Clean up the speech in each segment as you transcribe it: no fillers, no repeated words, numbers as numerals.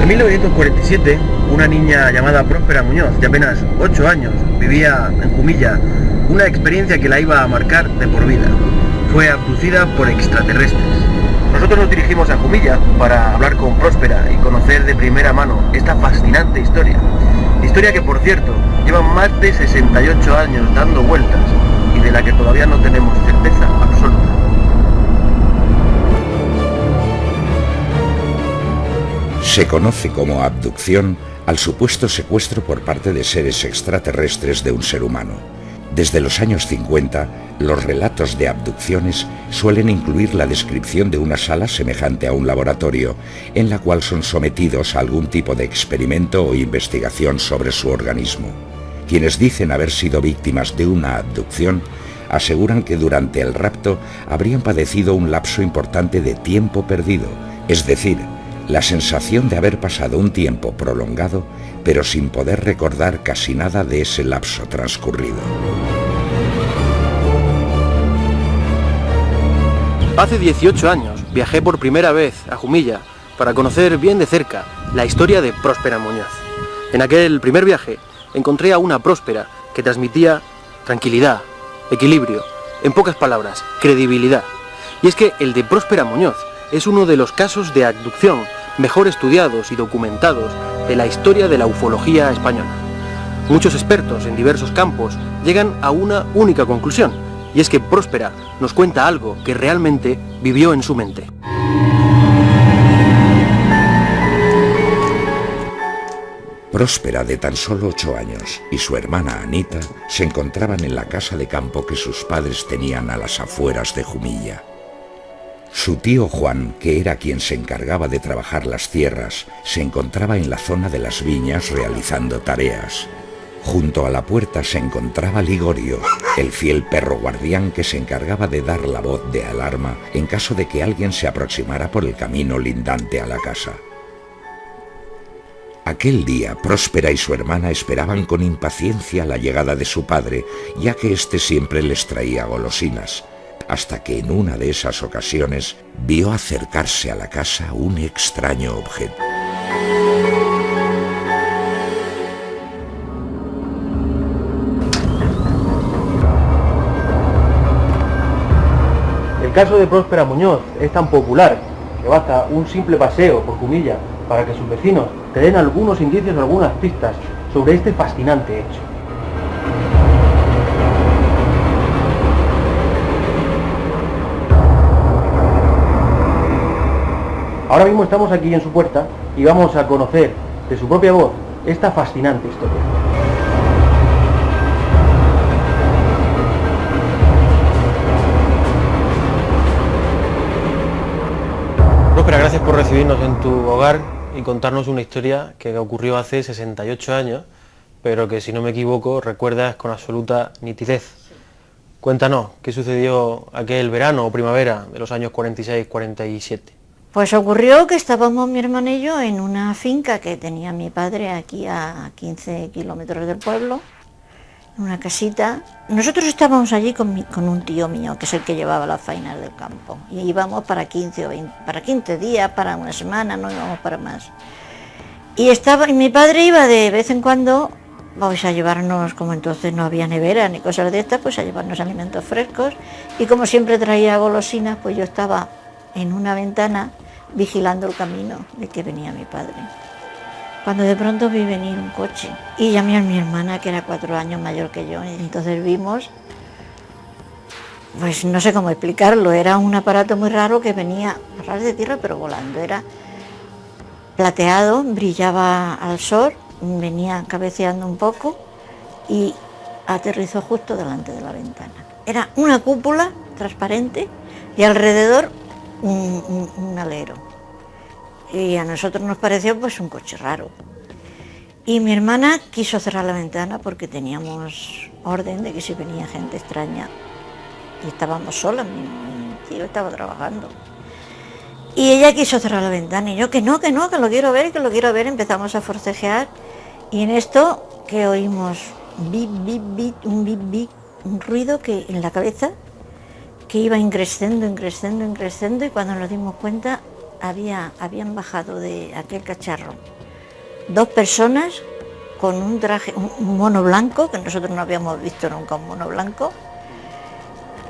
En 1947, una niña llamada Próspera Muñoz, de apenas 8 años, vivía en Jumilla una experiencia que la iba a marcar de por vida. Fue abducida por extraterrestres. Nosotros nos dirigimos a Jumilla para hablar con Próspera y conocer de primera mano esta fascinante historia. Historia que, por cierto, lleva más de 68 años dando vueltas y de la que todavía no tenemos certeza absoluta. Se conoce como abducción al supuesto secuestro por parte de seres extraterrestres de un ser humano. Desde los años 50, los relatos de abducciones suelen incluir la descripción de una sala semejante a un laboratorio, en la cual son sometidos a algún tipo de experimento o investigación sobre su organismo. Quienes dicen haber sido víctimas de una abducción aseguran que durante el rapto habrían padecido un lapso importante de tiempo perdido, es decir, la sensación de haber pasado un tiempo prolongado, pero sin poder recordar casi nada de ese lapso transcurrido. Hace 18 años viajé por primera vez a Jumilla para conocer bien de cerca la historia de Próspera Muñoz. En aquel primer viaje encontré a una Próspera que transmitía tranquilidad, equilibrio, en pocas palabras, credibilidad. Y es que el de Próspera Muñoz es uno de los casos de abducción mejor estudiados y documentados de la historia de la ufología española. Muchos expertos en diversos campos llegan a una única conclusión, y es que Próspera nos cuenta algo que realmente vivió en su mente. Próspera, de tan solo 8 años, y su hermana Anita se encontraban en la casa de campo que sus padres tenían a las afueras de Jumilla. Su tío Juan, que era quien se encargaba de trabajar las tierras, se encontraba en la zona de las viñas realizando tareas. Junto a la puerta se encontraba Ligorio, el fiel perro guardián que se encargaba de dar la voz de alarma en caso de que alguien se aproximara por el camino lindante a la casa. Aquel día, Próspera y su hermana esperaban con impaciencia la llegada de su padre, ya que éste siempre les traía golosinas, hasta que en una de esas ocasiones vio acercarse a la casa un extraño objeto. El caso de Próspera Muñoz es tan popular que basta un simple paseo por Jumilla para que sus vecinos te den algunos indicios o algunas pistas sobre este fascinante hecho. Ahora mismo estamos aquí en su puerta y vamos a conocer de su propia voz esta fascinante historia. Próspera, gracias por recibirnos en tu hogar y contarnos una historia que ocurrió hace 68 años, pero que, si no me equivoco, recuerdas con absoluta nitidez. Cuéntanos, ¿qué sucedió aquel verano o primavera de los años 46-47? Pues ocurrió que estábamos mi hermana y yo en una finca que tenía mi padre aquí a 15 kilómetros del pueblo, en una casita. Nosotros estábamos allí con un tío mío, que es el que llevaba las faenas del campo, y íbamos para 15 o 20, para 15 días, para una semana, no íbamos para más. Y mi padre iba de vez en cuando, vamos a llevarnos, como entonces no había nevera ni cosas de estas, pues a llevarnos alimentos frescos, y como siempre traía golosinas, pues yo estaba en una ventana vigilando el camino de que venía mi padre, cuando de pronto vi venir un coche y llamé a mi hermana, que era 4 años mayor que yo, y entonces vimos, pues no sé cómo explicarlo, era un aparato muy raro que venía a ras de tierra pero volando, era plateado, brillaba al sol, venía cabeceando un poco y aterrizó justo delante de la ventana. Era una cúpula transparente y alrededor un alero, y a nosotros nos pareció pues un coche raro, y mi hermana quiso cerrar la ventana porque teníamos orden de que si venía gente extraña, y estábamos solas, mi tío estaba trabajando, y ella quiso cerrar la ventana y yo que no, que lo quiero ver, empezamos a forcejear, y en esto que oímos bip, bip, bip, un ruido que en la cabeza que iba increciendo, y cuando nos dimos cuenta habían bajado de aquel cacharro 2 personas con un traje, un mono blanco, que nosotros no habíamos visto nunca un mono blanco,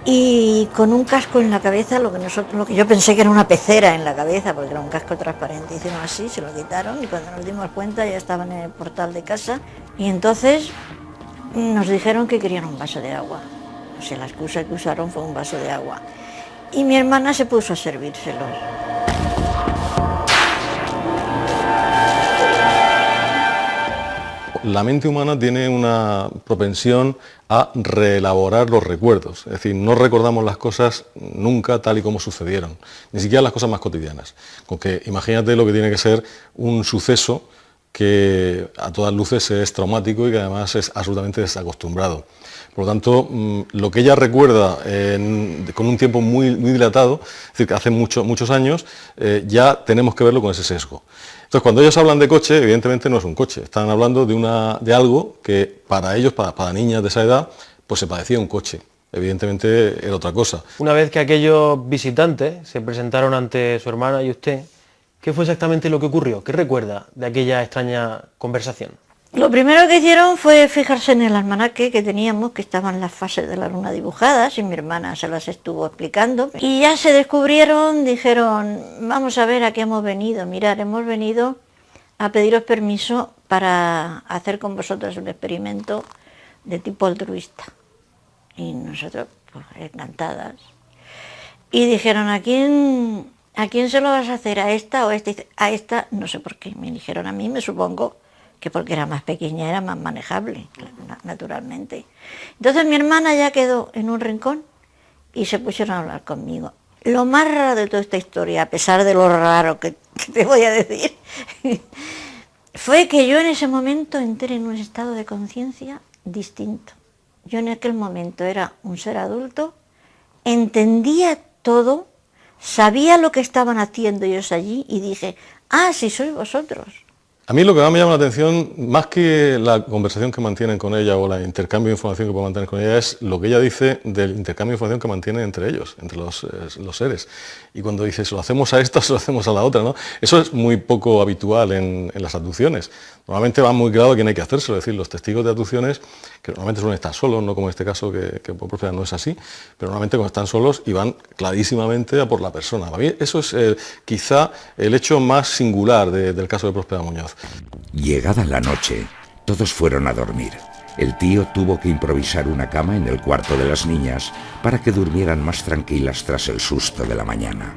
y con un casco en la cabeza, lo que yo pensé que era una pecera en la cabeza, porque era un casco transparente. Hicieron así, se lo quitaron y cuando nos dimos cuenta ya estaban en el portal de casa y entonces nos dijeron que querían un vaso de agua. O sea, la excusa que usaron fue un vaso de agua. Y mi hermana se puso a servírselos. La mente humana tiene una propensión a reelaborar los recuerdos, es decir, no recordamos las cosas nunca tal y como sucedieron, ni siquiera las cosas más cotidianas. Con que imagínate lo que tiene que ser un suceso que a todas luces es traumático y que además es absolutamente desacostumbrado. Por lo tanto, lo que ella recuerda con un tiempo muy dilatado, es decir, que hace muchos años, ya tenemos que verlo con ese sesgo. Entonces, cuando ellos hablan de coche, evidentemente no es un coche, están hablando de algo que para ellos, para niñas de esa edad, pues se parecía a un coche. Evidentemente era otra cosa. Una vez que aquellos visitantes se presentaron ante su hermana y usted, ¿qué fue exactamente lo que ocurrió? ¿Qué recuerda de aquella extraña conversación? Lo primero que hicieron fue fijarse en el almanaque que teníamos, que estaban las fases de la luna dibujadas, y mi hermana se las estuvo explicando. Y ya se descubrieron, dijeron, vamos a ver a qué hemos venido. Mirad, hemos venido a pediros permiso para hacer con vosotros un experimento de tipo altruista. Y nosotros, pues, encantadas. Y dijeron, ¿a quién se lo vas a hacer? ¿A esta o a esta? A esta, no sé por qué, me dijeron a mí, me supongo que porque era más pequeña, era más manejable, naturalmente. Entonces mi hermana ya quedó en un rincón y se pusieron a hablar conmigo. Lo más raro de toda esta historia, a pesar de lo raro que te voy a decir, fue que yo en ese momento entré en un estado de conciencia distinto. Yo en aquel momento era un ser adulto, entendía todo, sabía lo que estaban haciendo ellos allí y dije, ah, sí sois vosotros. A mí lo que más me llama la atención, más que la conversación que mantienen con ella o el intercambio de información que pueden mantener con ella, es lo que ella dice del intercambio de información que mantienen entre ellos, entre los seres. Y cuando dice, se lo hacemos a esta, se lo hacemos a la otra, ¿no? Eso es muy poco habitual en las abducciones. Normalmente va muy claro a quién hay que hacérselo, es decir, los testigos de abducciones, que normalmente suelen estar solos, no como en este caso, que por propiedad no es así, pero normalmente cuando están solos y van clarísimamente a por la persona. Para mí eso es quizá el hecho más singular del caso de Próspera Muñoz. Llegada la noche, todos fueron a dormir. El tío tuvo que improvisar una cama en el cuarto de las niñas para que durmieran más tranquilas tras el susto de la mañana.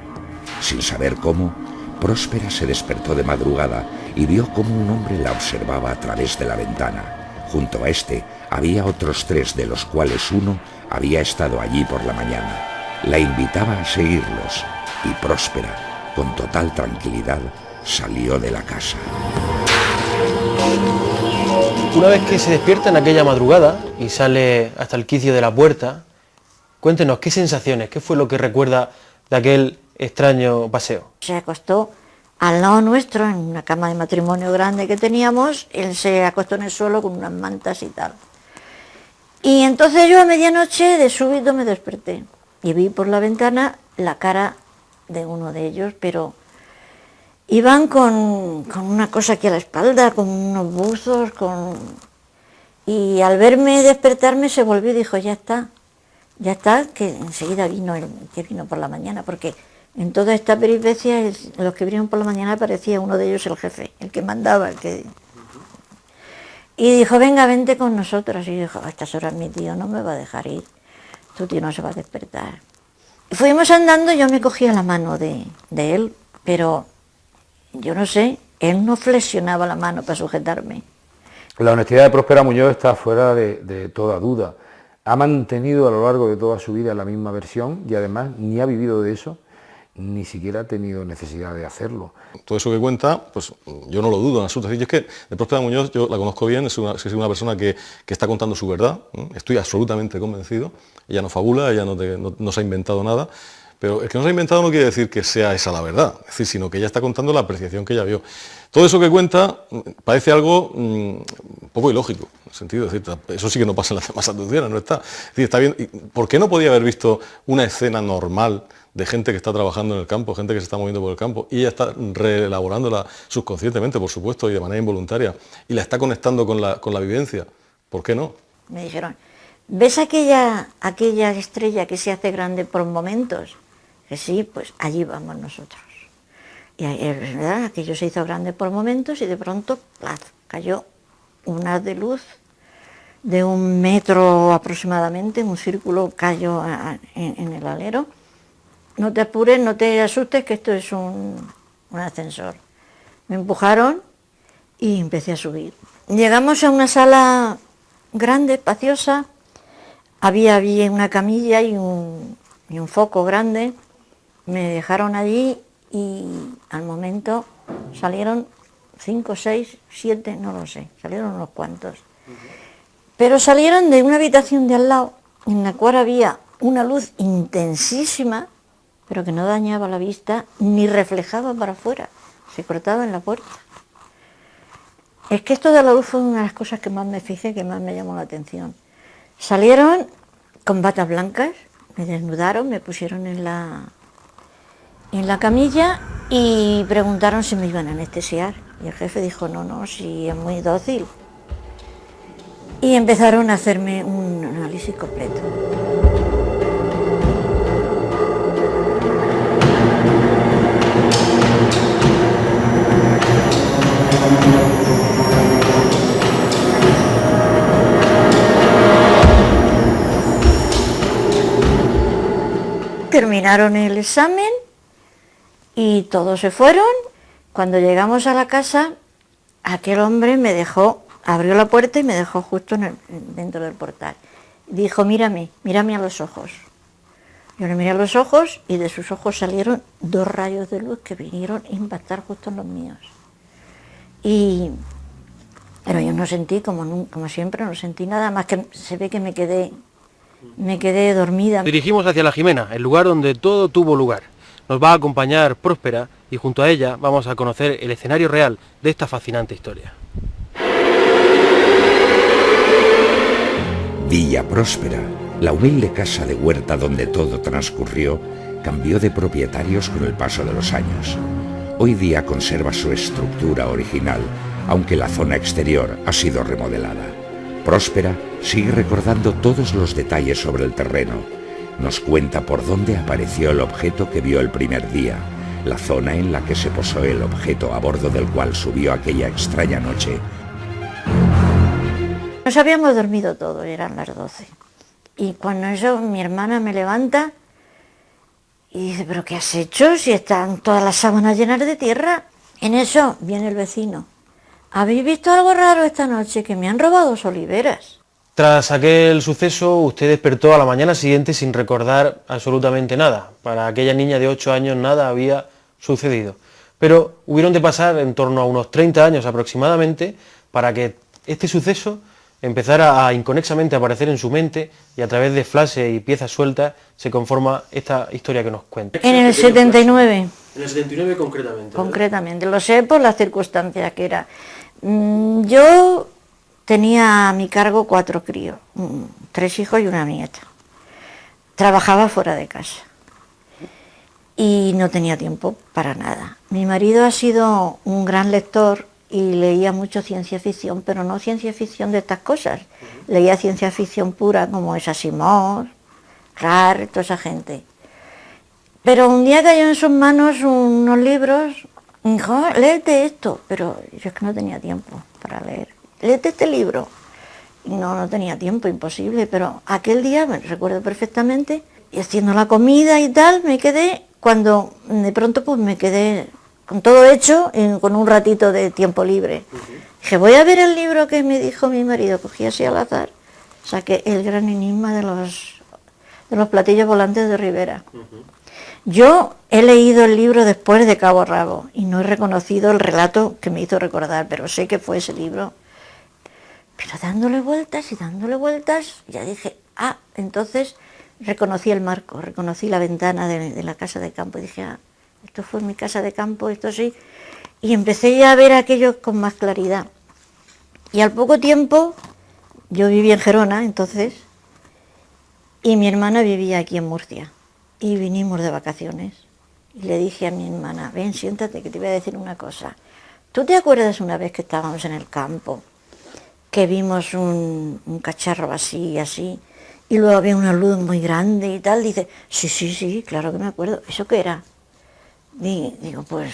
Sin saber cómo, Próspera se despertó de madrugada y vio cómo un hombre la observaba a través de la ventana. Junto a este había otros 3, de los cuales uno había estado allí por la mañana. La invitaba a seguirlos y Próspera, con total tranquilidad, salió de la casa. Una vez que se despierta en aquella madrugada y sale hasta el quicio de la puerta, cuéntenos qué sensaciones, qué fue lo que recuerda de aquel extraño paseo. Se acostó al lado nuestro, en una cama de matrimonio grande que teníamos, él se acostó en el suelo con unas mantas y tal. Y entonces yo a medianoche de súbito me desperté y vi por la ventana la cara de uno de ellos, pero iban con una cosa aquí a la espalda, con unos buzos, y al verme despertarme se volvió y dijo, ya está, que enseguida vino por la mañana, porque en toda esta peripecia, los que vinieron por la mañana parecía uno de ellos el jefe, el que mandaba, Y dijo, venga, vente con nosotros. Y dijo, a estas horas mi tío no me va a dejar ir, tu tío no se va a despertar. Y fuimos andando, yo me cogía la mano de él, pero yo no sé, él no flexionaba la mano para sujetarme. La honestidad de Próspera Muñoz está fuera de toda duda. Ha mantenido a lo largo de toda su vida la misma versión y además ni ha vivido de eso, ni siquiera ha tenido necesidad de hacerlo. Todo eso que cuenta, pues yo no lo dudo en absoluto. Es que de Próspera Muñoz yo la conozco bien, es una persona que está contando su verdad, estoy absolutamente convencido. Ella no fabula, ella no se ha inventado nada, pero el que no se ha inventado no quiere decir que sea esa la verdad, es decir, sino que ella está contando la apreciación que ella vio. Todo eso que cuenta parece algo poco ilógico, en el sentido, es decir, eso sí que no pasa en las demás abducciones, no está. Es decir, está bien, ¿por qué no podía haber visto una escena normal de gente que está trabajando en el campo, gente que se está moviendo por el campo, y ella está reelaborándola subconscientemente, por supuesto, y de manera involuntaria, y la está conectando con la vivencia. ¿Por qué no? Me dijeron, ¿ves aquella estrella que se hace grande por momentos? Que sí, pues allí vamos nosotros. Y es verdad, aquello se hizo grande por momentos y de pronto, ¡plaf!, cayó un haz de luz de 1 metro aproximadamente, un círculo cayó en el alero. No te apures, no te asustes, que esto es un ascensor. Me empujaron y empecé a subir. Llegamos a una sala grande, espaciosa, había una camilla y un foco grande. Me dejaron allí y al momento salieron 5, 6, 7, no lo sé, salieron unos cuantos. Pero salieron de una habitación de al lado, en la cual había una luz intensísima, pero que no dañaba la vista ni reflejaba para afuera, se cortaba en la puerta. Es que esto de la luz fue una de las cosas que más me fijé, que más me llamó la atención. Salieron con batas blancas, me desnudaron, me pusieron en la camilla y preguntaron si me iban a anestesiar. Y el jefe dijo, no, si es muy dócil. Y empezaron a hacerme un análisis completo. Terminaron el examen y todos se fueron. Cuando llegamos a la casa, aquel hombre me dejó, abrió la puerta y me dejó justo dentro del portal. Dijo, mírame a los ojos. Yo le miré a los ojos y de sus ojos salieron 2 rayos de luz que vinieron a impactar justo en los míos. Pero yo no sentí, como siempre, no sentí nada, más que se ve que me quedé dormida. Dirigimos hacia La Jimena, el lugar donde todo tuvo lugar. Nos va a acompañar Próspera y junto a ella vamos a conocer el escenario real de esta fascinante historia. Villa Próspera, la humilde casa de huerta donde todo transcurrió, cambió de propietarios con el paso de los años. Hoy día conserva su estructura original, aunque la zona exterior ha sido remodelada. Próspera sigue recordando todos los detalles sobre el terreno. Nos cuenta por dónde apareció el objeto que vio el primer día, la zona en la que se posó el objeto a bordo del cual subió aquella extraña noche. Nos habíamos dormido todos, eran las 12. Y cuando eso, mi hermana me levanta y dice, ¿pero qué has hecho si están todas las sábanas llenas de tierra? En eso viene el vecino. ¿Habéis visto algo raro esta noche? Que me han robado 2 oliveras. Tras aquel suceso, usted despertó a la mañana siguiente sin recordar absolutamente nada. Para aquella niña de 8 años nada había sucedido. Pero hubieron de pasar en torno a unos 30 años aproximadamente para que este suceso empezara a inconexamente aparecer en su mente y a través de flashes y piezas sueltas se conforma esta historia que nos cuenta. En el 79. En el 79 concretamente. Concretamente, lo sé por las circunstancias que era. Yo tenía a mi cargo 4 críos, 3 hijos y una nieta. Trabajaba fuera de casa y no tenía tiempo para nada. Mi marido ha sido un gran lector y leía mucho ciencia ficción, pero no ciencia ficción de estas cosas. Leía ciencia ficción pura como es Asimov, Rar, toda esa gente. Pero un día cayó en sus manos unos libros y dijo, léete esto, pero yo es que no tenía tiempo para leer. Léete este libro. Y no tenía tiempo, imposible, pero aquel día, me recuerdo perfectamente, y haciendo la comida y tal, me quedé, cuando de pronto pues me quedé con todo hecho, con un ratito de tiempo libre. Dije, voy a ver el libro que me dijo mi marido, cogí así al azar, saqué El gran enigma de los platillos volantes de Rivera. Yo he leído el libro después de cabo a rabo y no he reconocido el relato que me hizo recordar, pero sé que fue ese libro. Pero dándole vueltas, ya dije, entonces reconocí el marco, reconocí la ventana de la casa de campo y dije, esto fue mi casa de campo, esto sí. Y empecé ya a ver aquello con más claridad. Y al poco tiempo, yo vivía en Gerona entonces, y mi hermana vivía aquí en Murcia. y vinimos de vacaciones. Y le dije a mi hermana, ven, siéntate, que te voy a decir una cosa. ¿Tú te acuerdas una vez que estábamos en el campo, que vimos un cacharro así, y luego había una luz muy grande y tal? Dice, sí, claro que me acuerdo. ¿Eso qué era? Digo, pues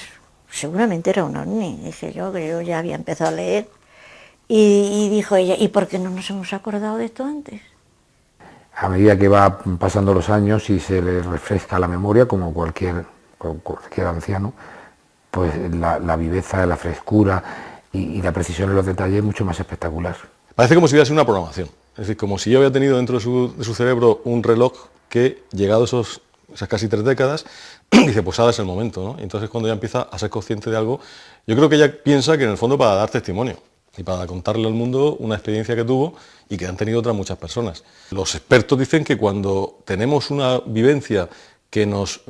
seguramente era un ovni. Dije yo, que yo ya había empezado a leer. Y dijo ella, ¿y por qué no nos hemos acordado de esto antes? A medida que va pasando los años y se le refresca la memoria, como cualquier anciano, pues la viveza, la frescura y la precisión en los detalles es mucho más espectacular. Parece como si hubiera sido una programación, es decir, como si yo había tenido dentro de su cerebro un reloj que, llegado esas casi 3 décadas, dice, pues ahora es el momento, ¿no? Y entonces cuando ya empieza a ser consciente de algo, yo creo que ella piensa que en el fondo para dar testimonio y para contarle al mundo una experiencia que tuvo y que han tenido otras muchas personas. Los expertos dicen que cuando tenemos una vivencia que nos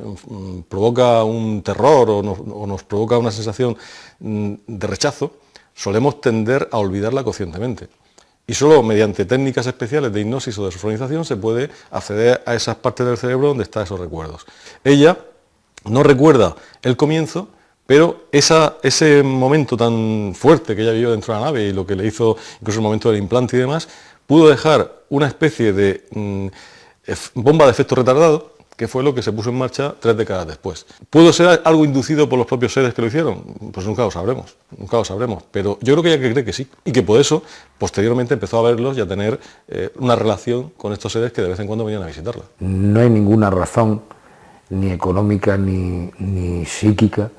provoca un terror o nos provoca una sensación de rechazo, solemos tender a olvidarla conscientemente. Y solo mediante técnicas especiales de hipnosis o de sofronización se puede acceder a esas partes del cerebro donde están esos recuerdos. Ella no recuerda el comienzo, pero ese momento tan fuerte que ella vivió dentro de la nave y lo que le hizo incluso el momento del implante y demás, pudo dejar una especie de bomba de efecto retardado, que fue lo que se puso en marcha 3 décadas después. ¿Pudo ser algo inducido por los propios seres que lo hicieron? Pues nunca lo sabremos, pero yo creo que ella cree que sí, y que por eso posteriormente empezó a verlos y a tener una relación con estos seres que de vez en cuando venían a visitarla. No hay ninguna razón, ni económica ni psíquica,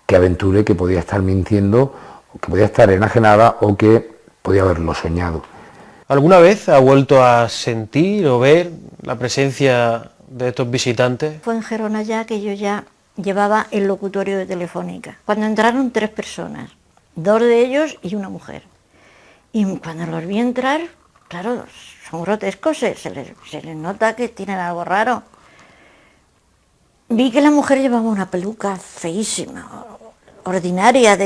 que aventure que podía estar mintiendo, que podía estar enajenada o que podía haberlo soñado. ¿Alguna vez ha vuelto a sentir o ver la presencia de estos visitantes? Fue en Gerona ya que yo ya llevaba el locutorio de Telefónica. Cuando entraron 3 personas, 2 de ellos y una mujer. Y cuando los vi entrar, claro, son grotescos, se les nota que tienen algo raro. Vi que la mujer llevaba una peluca feísima, ordinaria,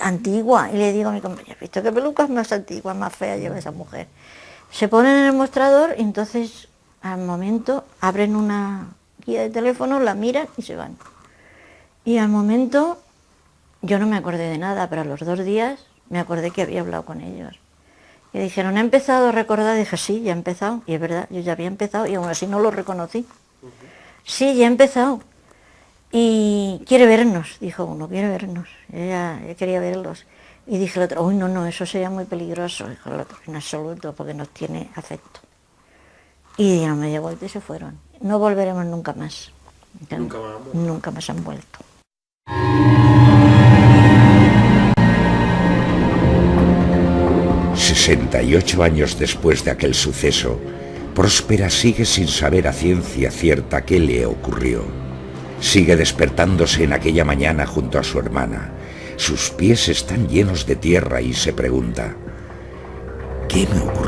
antigua, y le digo a mi compañera, ¿has visto qué pelucas más antiguas, más feas lleva esa mujer? Se ponen en el mostrador y entonces al momento abren una guía de teléfono, la miran y se van. Y al momento yo no me acordé de nada, pero a los 2 días me acordé que había hablado con ellos. Y dijeron, ¿ha empezado a recordar? Dije, sí, ya he empezado. Y es verdad, yo ya había empezado y aún así no lo reconocí. Sí, ya he empezado. Y quiere vernos, dijo uno, quiere vernos. Ella quería verlos. Y dije el otro, uy, no, eso sería muy peligroso. Dijo el otro, en absoluto, porque nos tiene afecto. Y dieron media vuelta y se fueron. No volveremos nunca más. Nunca más han vuelto. ...68 años después de aquel suceso, Próspera sigue sin saber a ciencia cierta qué le ocurrió. Sigue despertándose en aquella mañana junto a su hermana. Sus pies están llenos de tierra y se pregunta, ¿qué me ocurrió?